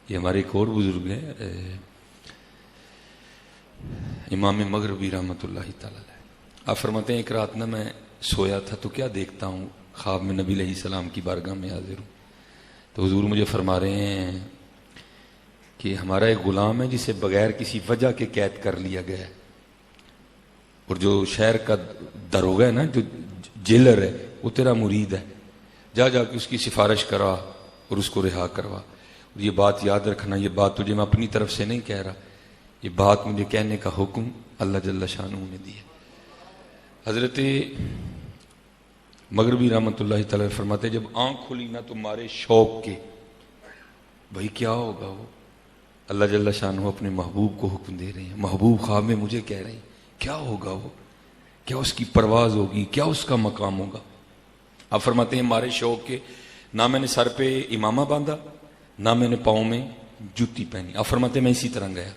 یہ ہمارے ایک اور بزرگ ہیں امام مغربی رحمۃ اللہ تعالی علیہ. آپ فرماتے ہیں ایک رات نہ میں سویا تھا تو کیا دیکھتا ہوں، خواب میں نبی علیہ السلام کی بارگاہ میں حاضر ہوں تو حضور مجھے فرما رہے ہیں کہ ہمارا ایک غلام ہے جسے بغیر کسی وجہ کے قید کر لیا گیا ہے، اور جو شہر کا داروغہ ہے نا، جو جیلر ہے، وہ تیرا مرید ہے، جا جا کے اس کی سفارش کرا اور اس کو رہا کروا. اور یہ بات یاد رکھنا، یہ بات تجھے میں اپنی طرف سے نہیں کہہ رہا، یہ بات مجھے کہنے کا حکم اللہ جل شانہ نے دیا. حضرت مغربی رحمۃ اللہ تعالی فرماتے جب آنکھ کھلی نہ تو مارے شوق کے، بھائی کیا ہوگا وہ؟ اللہ جل شانہ اپنے محبوب کو حکم دے رہے ہیں، محبوب خواب میں مجھے کہہ رہے ہیں کیا ہوگا وہ، کیا اس کی پرواز ہوگی، کیا اس کا مقام ہوگا. آپ فرماتے ہیں مارے شوق کے نہ میں نے سر پہ امامہ باندھا نہ میں نے پاؤں میں جوتی پہنی. آپ فرماتے ہیں میں اسی طرح گیا.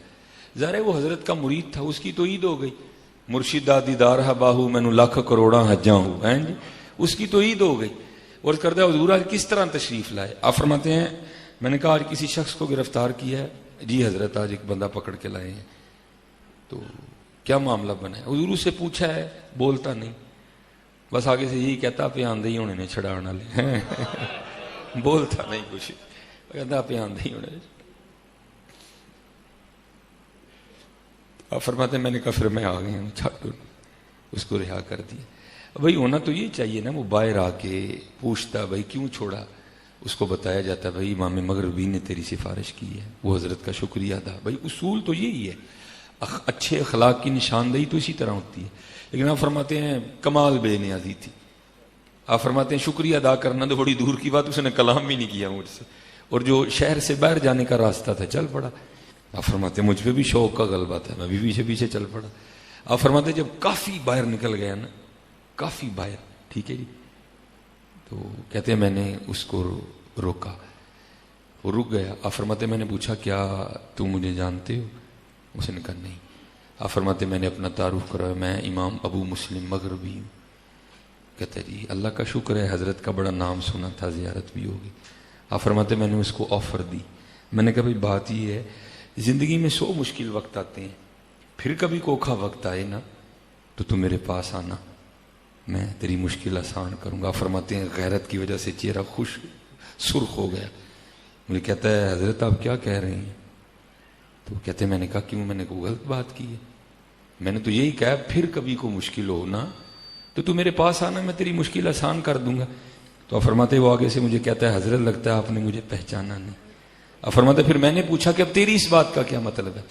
ظاہر ہے وہ حضرت کا مرید تھا، اس کی تو عید ہو گئی، مرشدہ دیدار ہے باہو میں نو لاکھ کروڑا حجاں ہوں ہیں جی، اس کی تو عید ہو گئی. اور کردہ حضور آج کس طرح تشریف لائے؟ آپ فرماتے ہیں میں نے کہا آج کسی شخص کو گرفتار کیا ہے. جی حضرت آج ایک بندہ پکڑ کے لائے ہیں. تو کیا معاملہ بنا ہے؟ حضور سے پوچھا ہے، بولتا نہیں، بس آگے سے یہی کہتا پہ آندے ہی ہونے نے چھڑانا لے بولتا نہیں کچھ، کہتا پہ آندے ہی ہونے. آپ فرماتے ہیں میں نے کہا پھر میں آ گیا ہوں، چھاڑ اس کو رہا کر دیا. بھائی ہونا تو یہ چاہیے نا، وہ باہر آ کے پوچھتا بھائی کیوں چھوڑا، اس کو بتایا جاتا بھائی امام مغربی نے تیری سفارش کی ہے، وہ حضرت کا شکریہ ادا. بھائی اصول تو یہی ہے، اچھے اخلاق کی نشاندہی تو اسی طرح ہوتی ہے. لیکن آپ فرماتے ہیں کمال بے نیازی تھی. آپ فرماتے ہیں شکریہ ادا کرنا تو بڑی دور کی بات، اس نے کلام بھی نہیں کیا مجھ سے، اور جو شہر سے باہر جانے کا راستہ تھا چل پڑا. آپ فرماتے ہیں مجھ پہ بھی شوق کا غلبہ تھا، میں بھی پیچھے پیچھے چل پڑا. آپ فرماتے ہیں جب کافی باہر نکل گیا نا، کافی باہر، ٹھیک ہے جی، تو کہتے ہیں میں نے اس کو روکا، وہ رک گیا. آپ فرماتے ہیں میں نے پوچھا کیا تم مجھے جانتے ہو؟ اس نے کہا نہیں. آپ فرماتے میں نے اپنا تعارف کرایا، میں امام ابو مسلم مغربی ہوں. کہتے جی اللہ کا شکر ہے، حضرت کا بڑا نام سنا تھا، زیارت بھی ہوگی. آپ فرماتے میں نے اس کو آفر دی. میں نے کہا بھائی بات یہ ہے زندگی میں 100 مشکل وقت آتے ہیں، پھر کبھی کوکھا وقت آئے نا تو تم میرے پاس آنا، میں تیری مشکل آسان کروں گا. آپ فرماتے ہیں غیرت کی وجہ سے چہرہ خوش سرخ ہو گیا. مجھے کہتا ہے حضرت آپ کیا کہہ رہے ہیں؟ تو کہتے ہیں میں نے کہا کیوں؟ میں نے کوئی غلط بات کی ہے؟ میں نے تو یہی کہا پھر کبھی کو مشکل ہو نا تو تو میرے پاس آنا، میں تیری مشکل آسان کر دوں گا. تو آپ فرماتے وہ آگے سے مجھے کہتا ہے حضرت لگتا ہے آپ نے مجھے پہچانا نہیں. آپ فرماتے پھر میں نے پوچھا کہ اب تیری اس بات کا کیا مطلب ہے؟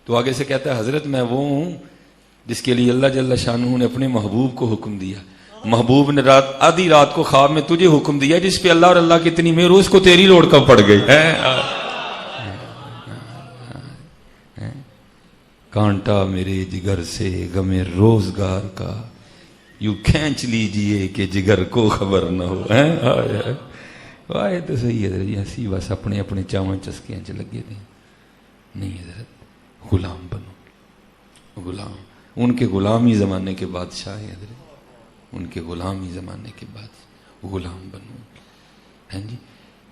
تو آگے سے کہتا ہے حضرت میں وہ ہوں جس کے لیے اللہ جل شانہ نے اپنے محبوب کو حکم دیا. محبوب نے آدھی رات کو خواب میں تجھے حکم دیا، جس پہ اللہ اور اللہ کی اتنی مہر اس کو تیری لوڑ کب پڑ گئی. کانٹا میرے جگر سے غم روزگار کا یوں کھینچ لیجئے کہ جگر کو خبر نہ ہو. آئے تو صحیح حضرت جی، ہنسی بس اپنے اپنے چاواں چسکیاں چ لگے تھے. نہیں حضرت غلام بنو، غلام. ان کے غلامی زمانے کے بادشاہ ہیں حضرت، ان کے غلامی زمانے کے بعد غلام بنو ہیں جی.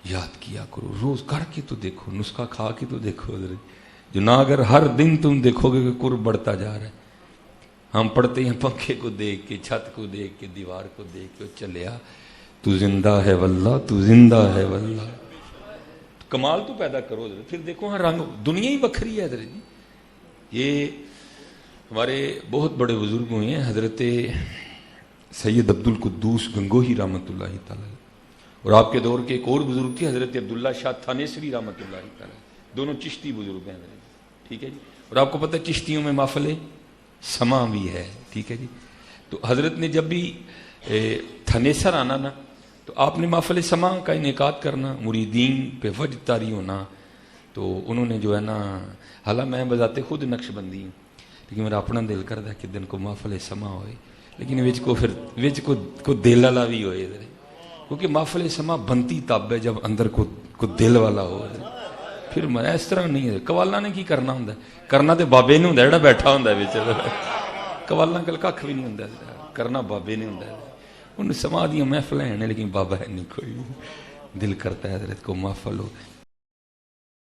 یاد کیا کرو، روز کر کے تو دیکھو، نسخہ کھا کے تو دیکھو حضرت. جو نہ اگر ہر دن تم دیکھو گے کہ قرب بڑھتا جا رہا ہے. ہم پڑھتے ہیں پنکھے کو دیکھ کے، چھت کو دیکھ کے، دیوار کو دیکھ کے چلیا تو زندہ ہے واللہ، تو زندہ ہے واللہ. کمال تو پیدا کرو حضرت، پھر دیکھو ہاں رنگ دنیا ہی بکھری ہے حضرت جی. یہ ہمارے بہت بڑے بزرگ ہوئے ہیں، حضرت سید عبد القدوس گنگوہی رحمۃ اللہ تعالی، اور آپ کے دور کے ایک اور بزرگ تھے حضرت عبداللہ شاہ تھانیسوی رحمۃ اللہ تعالی. دونوں چشتی بزرگ ہیں حضرت، ٹھیک ہے جی. اور آپ کو پتہ ہے چشتیوں میں محفل سما بھی ہے، ٹھیک ہے جی. تو حضرت نے جب بھی تھنیسر آنا نا تو آپ نے محفل سما کا انعقاد کرنا، مریدین پہ وجد طاری ہونا. تو انہوں نے جو ہے نا، حالانکہ میں بذات خود نقش بندی ہوں، لیکن میرا اپنا دل کرتا ہے کہ دن کو محفل سما ہوئے، لیکن وچ کو دل والا بھی ہوئے، کیونکہ محفل سما بنتی تب ہے جب اندر کو دل والا ہو. پھر اس طرح نہیں ہے. قوالا نے کی کرنا ہوں، کرنا تو بابے نے ہوں جڑا بیٹھا ہوں بچ. قوالا کل کھ بھی نہیں ہوں، کرنا بابے نے ہوں. ان سما دیا محفل ہیں لیکن بابا ہے نہیں کوئی. دل کرتا ہے حضرت کو محفل ہو.